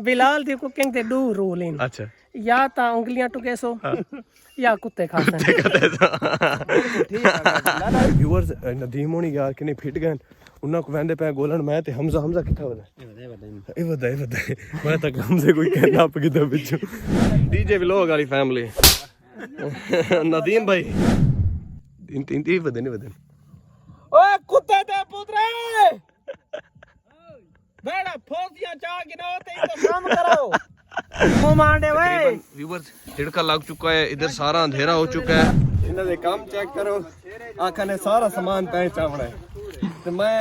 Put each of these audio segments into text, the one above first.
बिलाल दी cooking ते दो rule in. अच्छा या ता उंगलियां टुकेसो या कुत्ते खाते व्यूअर्स नदीम होनी यार किने फिट गए उन्ना को वेंदे पे गोलन मैं ते हमजा हमजा किथा वदा ए वदा मैं तक हमजे कोई कहना आप किदा बिच डीजे व्लॉग वाली फैमिली नदीम भाई इन वदन ओए कुत्ते ते पुत्रे बेड़ा फोसिया चा गिनो ते इनको काम करो ओ मांडे वे व्यूअर्स तिड़का लग चुका है इधर सारा अंधेरा हो चुका है इन्हां दे काम चेक करो आखा ने सारा सामान पहचावना है तो मैं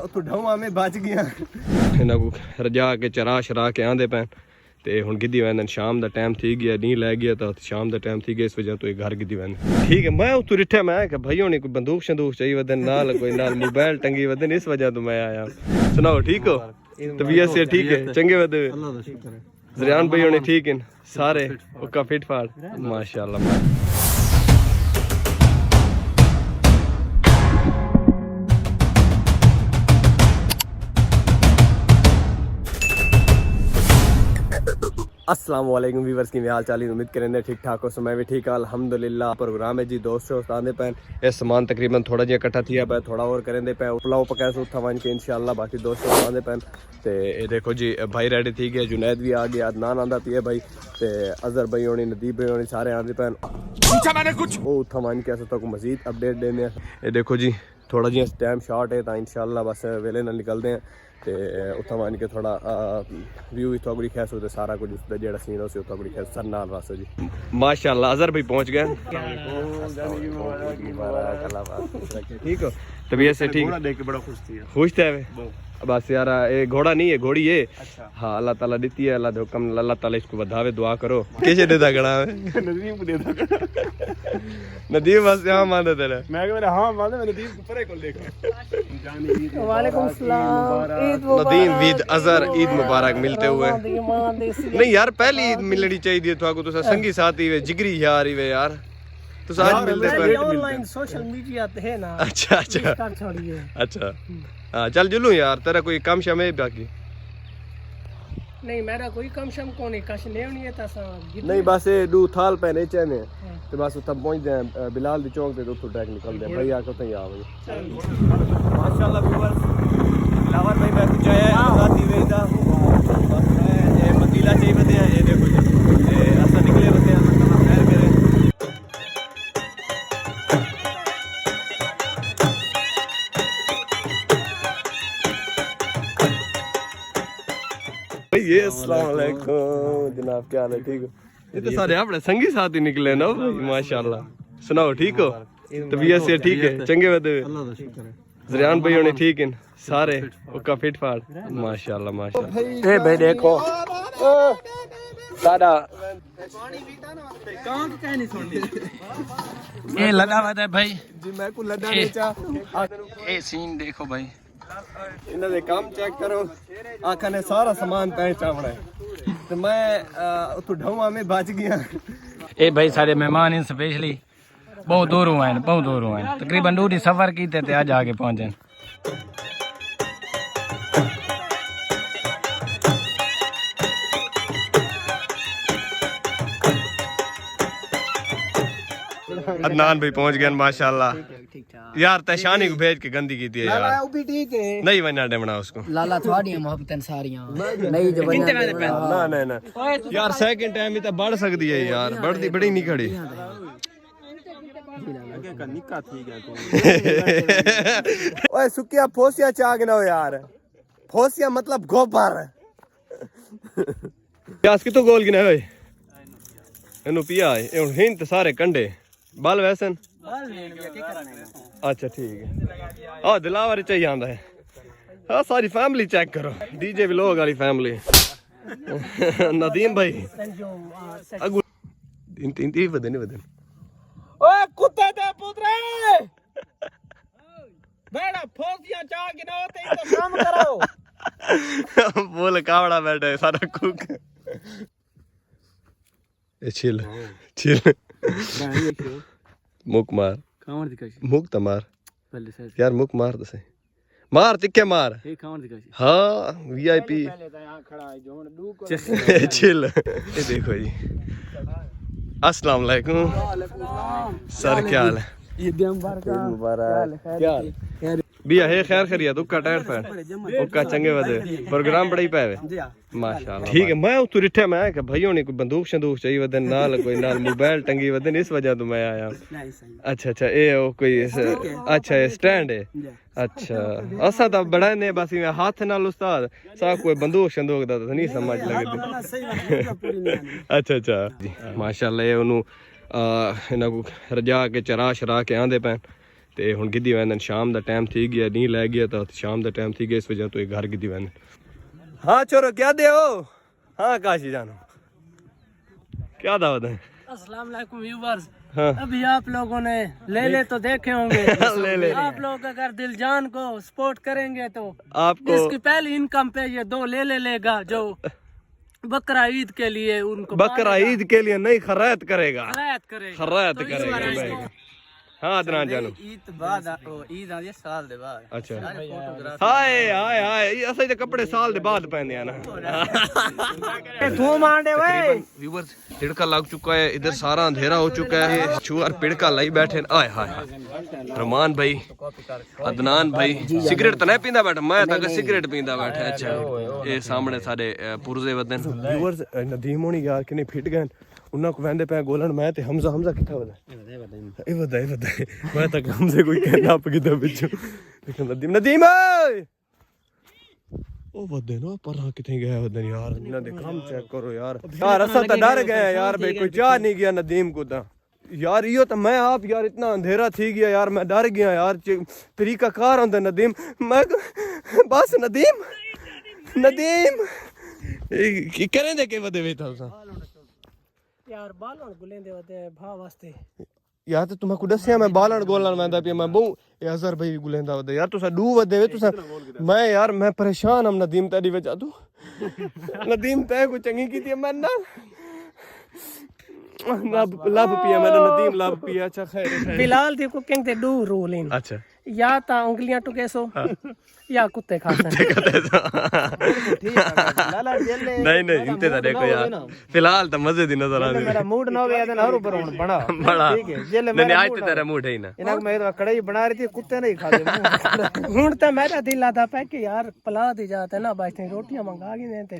उतो ढौवा में बच गया इन्हां को रजा के चरा शरा के आंदे पैन ते हुन गिद्दी वैंदन शाम दा टाइम थी गया नी लै गया तो शाम दा टाइम थी गया इस वजह तो ये घर गिद्दी वैंदन ठीक है मैं उतो रिठा मैं कि भाई होनी कोई बंदूक शंदूक चाहिए वदन नाल कोई नाल मोबाइल टंगी वदन इस वजह तो मैं आया सुनाओ ठीक हो तबीयत से ठीक है चंगे वदे अल्लाह दा शुक्र है ज़रियान भाई होने ठीक है सारे उका फिट फाट माशाल्लाह अस्सलाम वालेकुम व्यूअर्स की हाल चाल उम्मीद करें ठीक ठाक हो समय भी ठीक है अल्हम्दुलिल्लाह प्रोग्राम है जी दोस्तों आंदे पैन ये सामान तकरीबन थोड़ा जिहा इकट्ठा थिया पे थोड़ा और करेंदे पे पुलाव पकाए सो उठा वन के इंशाल्लाह बाकी दोस्तों आंदे पैन ते ये देखो जी भाई रेडी थी गया जुनैद भी आ गया अदनान आंदा पिए भाई ते अजहर भाई होनी नदीब भाई होनी सारे आंदे पैन पूछा मैंने कुछ वो उठा वन के तक मजीद अपडेट देने ये देखो जी थोड़ा जिहा टाइम शॉर्ट है तो इंशाल्लाह बस वेले ना निकलते हैं ते उत्थां मान के थोड़ा व्यू इत्थों बड़ी खैस होता सारा कुछ उसका जेड़ा सीन हो उत्थों बड़ी खैस सर नाल वास्ते जी माशाल्लाह अजहर भाई पहुंच गए ठीक हो तबीयत से ठीक देख के बड़ा खुश थे बस यार ये घोड़ा नहीं है घोड़ी है अच्छा। हाँ अल्लाह ताला देती है अल्लाह हुक्म अल्लाह ताला इसको बढ़ावे दुआ करो कैसे देता गड़ा नदीम को देता नदीम बस यहां मानते तेरे मैं कह मेरा हां मानते मैं नदीम को परे को देखो वालेकुम सलाम ईद मुबारक नदीम विद अजहर ईद मुबारक मिलते हुए नहीं यार पहली ईद मिलनी चाहिए तो आपको तो संगी साथी वे जिगरी यार ही वे यार तो आज मिलते पे ऑनलाइन सोशल मीडिया पे है ना अच्छा अच्छा छोड़िए अच्छा हाँ चल जुलू यार तेरा कोई कम शम है बाकी नहीं मेरा कोई कम शम को नहीं कश लेवनी है तसा नहीं बस ये दो थाल पहने चने तो बस उतना पहुंचते हैं बिलाल दी चौक पे तो उतो ट्रैक निकलते हैं भैया को तई आ भाई माशाल्लाह व्यूअर्स लावर भाई मैं कुछ आया साथी वेदा बस ये मकीला चाहिए बते हैं ये देखो ये ऐसा निकले बते हैं खैर करे ये अस्सलाम वालेकुम जनाब क्या हाल है ठीक हो ये तो सारे अपने संगी साथ ही निकले ना माशाल्लाह सुनाओ ठीक हो तबीयत से ठीक है चंगे वदे अल्लाह दा शुक्र है ज़रियान भाई होने ठीक है सारे उका फिट फाट माशाल्लाह माशाल्लाह ए भाई देखो सादा कहां की कहानी सुननी ये लगा हुआ है भाई जी मैं को लड्डा बेचा ये सीन देखो भाई इन्हां दे काम चेक करो आखा ने सारा सामान पहचावना है तो मैं उतो ढौवा में बच गया ये भाई सारे मेहमान हैं स्पेशली बहुत दूरों आए तकरीबन दूर ही सफर कीते ते आज आके पहुंचे अदनान भाई पहुंच गए माशाल्लाह यार तशानी को भेज के गंदी की थी यार वो भी ठीक है नहीं बनना डेमना उसको लाला थोड़ी मोहब्बतें सारियां नहीं जो ना ना ना यार सेकंड टाइम भी तो बढ़ सकती है यार बढ़ती बड़ी नहीं खड़ी ओए सुकिया फोसिया चाग ना हो यार फोसिया मतलब गोबर प्यास कितो गोल गिना भाई इनु पिया है हुन हिंद सारे कंडे बाल वैसन अच्छा ठीक है आ दिलावर चाहिए आंदा है हाँ सारी फैमिली चेक करो डीजे व्लॉग वाली फैमिली नदीम भाई अगु इन वदन ओए कुत्ते ते पुत्रे बेड़ा फोसिया चा गिनो ते इनको काम करो बोल कावड़ा बैठा है सारा कुक चिल मुक मार मुक तो मार यार मुक मार तो सही मार तिक्के मार हाँ VIP चिल ये देखो जी अस्सलाम वालेकुम सर क्या हाल है बिया है खैर खरिया तू कटायर फैन ओका चंगे वदे प्रोग्राम बड़ा ही पावे माशाल्लाह ठीक है मैं उतो रिठे मैं कि भाई होनी कोई बंदूक शंदूक चाहिए वदे नाल कोई नाल मोबाइल टंगी वदे इस वजह तो मैं आया अच्छा ये कोई अच्छा ये स्टैंड है अच्छा असा तो बड़ा ने बस हाथ नाल उस्ताद सा कोई बंदूक शंदूक दा तो नहीं समझ लगदी अच्छा जी माशाल्लाह ये ओनु इना को रजा के चरा शरा के आंदे पैन ते हुन गिद्दी वैंदन शाम दा टाइम थी गया नहीं लै गया तो शाम दा टाइम थी गया इस वजह तो ये घर गिद्दी वैंदन हाँ छोरो क्या दे हो हाँ काशी जानो क्या दावत है अस्सलाम वालेकुम व्यूअर्स हाँ अभी आप लोगों ने ले तो देखे होंगे ले आप लोग अगर दिल जान को सपोर्ट करेंगे तो आपको इसकी पहली इनकम पे ये 2 लेगा जो बकरा ईद के लिए उनको बकरा ईद के लिए नहीं खरायत करेगा खरायत करेगा खरायत करेगा भाई हाँ अदनान जानो ईद बाद ईद आजे साल दे बाद अच्छा हाय हाय हाय ये असली तो कपड़े साल दे बाद पहनते हैं ना धूम आंडे भाई व्यूअर्स तिड़का लग चुका है इधर सारा अंधेरा हो चुका है छुआर पिड़का लाई बैठे आय हाय हाय रहमान भाई अदनान भाई सिगरेट तो नहीं पींदा बैठा मैं तो सिगरेट पींदा बैठा अच्छा ये सामने सारे पुरजे वदन व्यूअर्स नदीम होनी यार किने फिट गए उन्ना को वेंदे पे गोलन मैं ते हमजा हमजा किथा वदा ए वदा मैं तक हमसे कोई कहना आप किथा बिचो नदीम नदीम ओ वदे ना पर किथे गया वदन यार इना दे काम चेक करो यार असा तो डर गए यार भाई कोई चाह नहीं गया नदीम को ता यार यो तो मैं आप यार इतना अंधेरा थी गया यार मैं डर गया यार तरीका कार होंदा नदीम मैं बस नदीम नदीम की करें दे के वदे वे था यार बालन गुलेंदे होते भा वास्ते यार तो तुम्हें कुछ दसिया मैं बालन गोलन वेंदा पिया मैं बहु अजहर भाई गुलेंदा वदे यार तुसा डू वदे वे तुसा मैं यार मैं परेशान हम नदीम तेरी वजह तू नदीम तय को चंगी की थी मैं ना लब पिया मैंने नदीम लब पिया अच्छा खैर फिलहाल थी कुकिंग ते 2 रूल इन अच्छा या ता उंगलियां टुकेसो या कुत्ते खाते नहीं नहीं इनते तो देखो यार फिलहाल तो मजे दी नजर आ रही मेरा मूड ना होवे यार हर ऊपर हुन बड़ा बड़ा ठीक है जेले नहीं आज तो तेरा मूड है ही ना इना मैं तो कढ़ाई बना रही थी कुत्ते नहीं खाते हुन तो मेरा दिल आता पे कि यार पला दी जाते ना बाइथे रोटियां मंगा के देते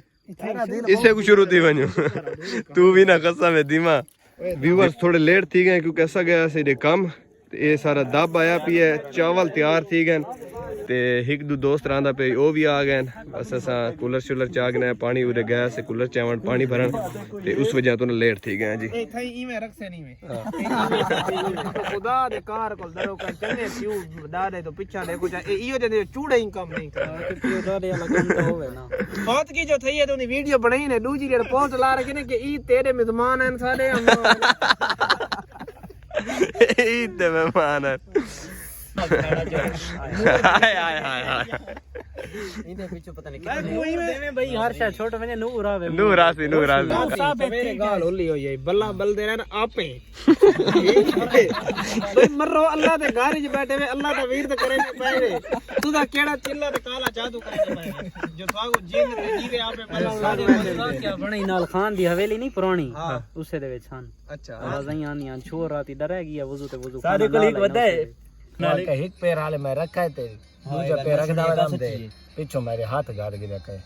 इससे कुछ शुरू थी बनो तू भी ना कसम है दीमा व्यूअर्स थोड़े लेट थी गए क्योंकि ऐसा गया सीधे कम ये सारा दब आया पिया चावल तैयार थी गए ते एक दो दोस्त रहा पे वो भी आ गए बस असा कूलर शूलर चा गए पानी उरे गया से कूलर चावल पानी भरन ते उस वजह तो लेट थी गए जी ए थई ई में रख से नहीं में खुदा दे कार को दरो का चने क्यों दादे तो पीछा देखो जा ए इयो दे चूड़े ही काम नहीं कर दादे वाला काम तो होवे ना बात की जो थई है तो वीडियो बनाई ने दूजी रे पहुंच ला रखे ने कि ई तेरे मेहमान हैं सारे हम ईद मेहमान है हाय हाय हाय इने पीछे पता नहीं देवे भाई हर शय छोट में नूर आवे नूर आसी मेरे गाल होली होई है बल्ला बल दे रहन आपे भाई मरो अल्लाह दे घर च बैठे वे अल्लाह दा वीर ते करे पाए तुदा केड़ा चिल्ला ते काला जादू करे पाए जो स्वागो जिन जीवे आपे बल्ला क्या बणी नाल खान दी हवेली नहीं पुरानी उसे दे विच हन अच्छा आवाज़ां आनियां छोर राती डरे गया वजू ते वजू सारे कलीक वदे नाले का एक पैर हाले मैं रखा है ते दूसरा पैर रख दावा दम दे पीछे मेरे हाथ गाड़ के रखा है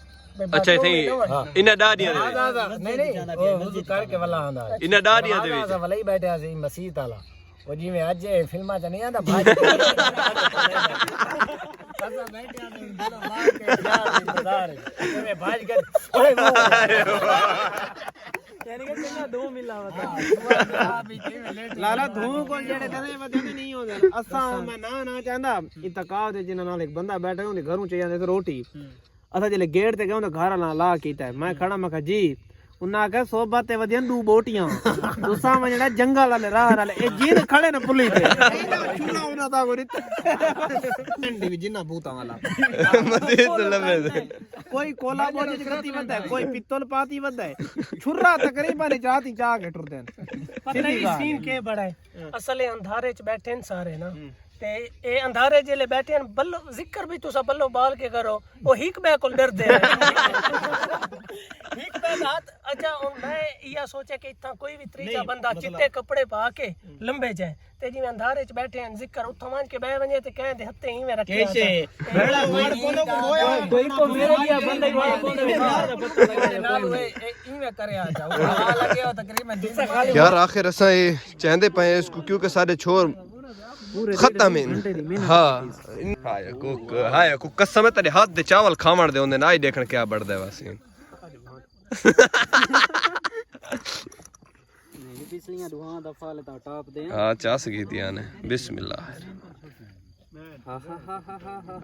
अच्छा सही इना डाडियां दे नहीं नहीं वो वजू करके वाला आंदा इना डाडियां दे आजा वाला ही बैठा सी मसीह ताला वो जिवें आज फिल्मां च नहीं आंदा भाई कसा बैठे आ दिल मार के यार इंतजार में भाज के ओए यानी कि कितना 2 मिला बता लाला धूम को जेड़े कदे वदे नहीं होंदे असा मैं ना चाहंदा इतकाव दे जिन्ना नाल एक बंदा बैठा हुंदे घरों च जांदे रोटी असा जेले गेट ते गए घर ना ला कीता मैं खड़ा मैं जी उन्ना कह सोबा ते वदियां 2 बोटियां तुसा में जेड़ा जंगल वाले राह वाले ए जीन खड़े न पुली पे चूड़ा उना ता गोरी डंडी भी जिन्ना भूता वाला मजे तो लगे कोई कोला बोली जगती वदा है कोई पित्तल पाती वदा है छुर्रा तकरीबन जाती जा के टुरदे पता ही सीन के बड़ा है असले अंधारे च बैठे न सारे ना ते ए अंधारे जेले बैठे हैं बल्लो जिक्र भी तुसा बल्लो बाल के करो वो हिक बे को डरदे हिक बे हाथ अच्छा मैं ये सोचा कि इतना कोई भी त्रीजा बंदा चिट्टे कपड़े पा के लंबे जाए ते जिवें अंधारे च बैठे हैं जिक्र उठो मान के बह वने ते कहंदे हत्ते ही में रखे कैसे बड़ा वार कोनो को होया कोई को मेरे लिया बंदे वार कोनो नाल वे इवें करे आ जाओ लगे हो तकरीबन यार आखिर असा ये चाहते पे इसको क्योंकि सारे छोर खत्म है हाय कुक कसम है तेरे हाथ दे चावल खावण दे ओंदे ना ही देखण क्या बढ़दा वासी पिछलियां दुआं दा फल ता टॉप दे हां चास कीतियां ने बिस्मिल्लाह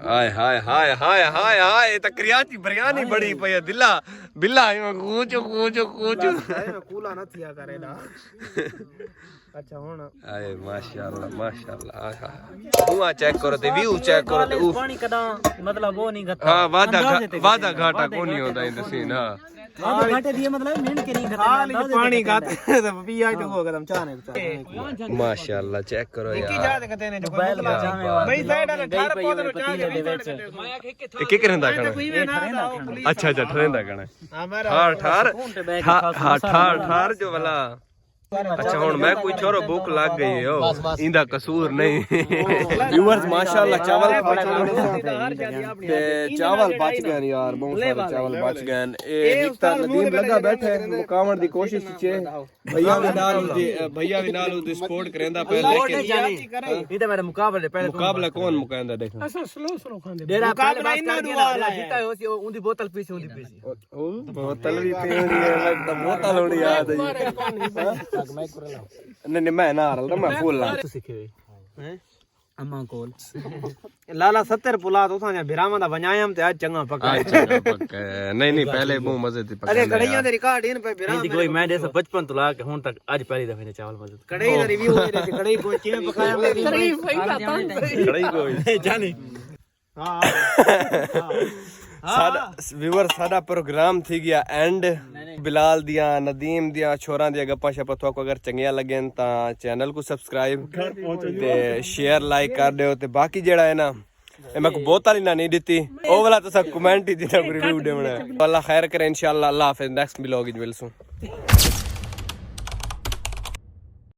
हाय हाय हाय हाय हाय हाय तकरियाती बिरयानी बड़ी पई है दिला बिल्ला कूच कूच कूच कूला न थिया करे ना अच्छा हुन आए माशाल्लाह हुआ चेक करो ते व्यू चेक करो ते पानी कदा मतलब वो नहीं घटा हां वादा घाटा कोनी होंदा इन सीन हां आधे घंटे दिए मतलब मिनट के नहीं घटा खाली पानी खाते तो पिया तो हो कदम चाने माशाल्लाह चेक करो की यार जात कहते ने जो भाई साइड वाला ठार पौधे नो चाने दे विच ये की करंदा कण अच्छा अच्छा ठरेंदा कण ठार जो वाला अच्छा हुन मैं कोई छोरो भूख लग गई हो इंदा कसूर नहीं व्यूअर्स माशाल्लाह चावल ते चावल बच गए यार बहुत सारे चावल बच गए ए हिकता नदीम लगा बैठे मुकावण दी कोशिश छे भैया भी नाल दी सपोर्ट करेंदा पे लेकिन इधर मेरे मुकाबले पहले मुकाबला कौन मुकांदा देखो ऐसा स्लो खांदे डेरा पहले बात कर दिया जीता हो सी उंदी बोतल पीछे ओ बोतल भी पीनी है लगता बोतल होनी याद है नहीं मैं ना रहा मैं फुल ला हैं अम्मा कोल लाला 70 पुला तो था बिरामा दा वणायम ते आज चंगा पका नहीं पहले वो मजे थी अरे कढ़ैया दे रिकॉर्ड इन पे बिरामा कोई मैं जैसे 55 तो ला के हुन तक आज पहली दफे ने चावल मजे कढ़ाई दा रिव्यू हो रही थी कढ़ाई को किने पकाया कढ़ाई कोई जाने साडा व्यूअर साडा प्रोग्राम थी गया एंड बिलाल दिया नदीम दिया छोरा दिया गप्पा शप्पा तो अगर चंगिया लगे ता चैनल को सब्सक्राइब ते शेयर लाइक कर दियो ते बाकी जेड़ा है ना मैं को बहुत ताली ना नहीं दी ओ वाला तो सब कमेंट ही दी रिव्यू देवना अल्लाह खैर करे इंशाल्लाह अल्लाह हाफिज नेक्स्ट व्लॉग इज मिलसूं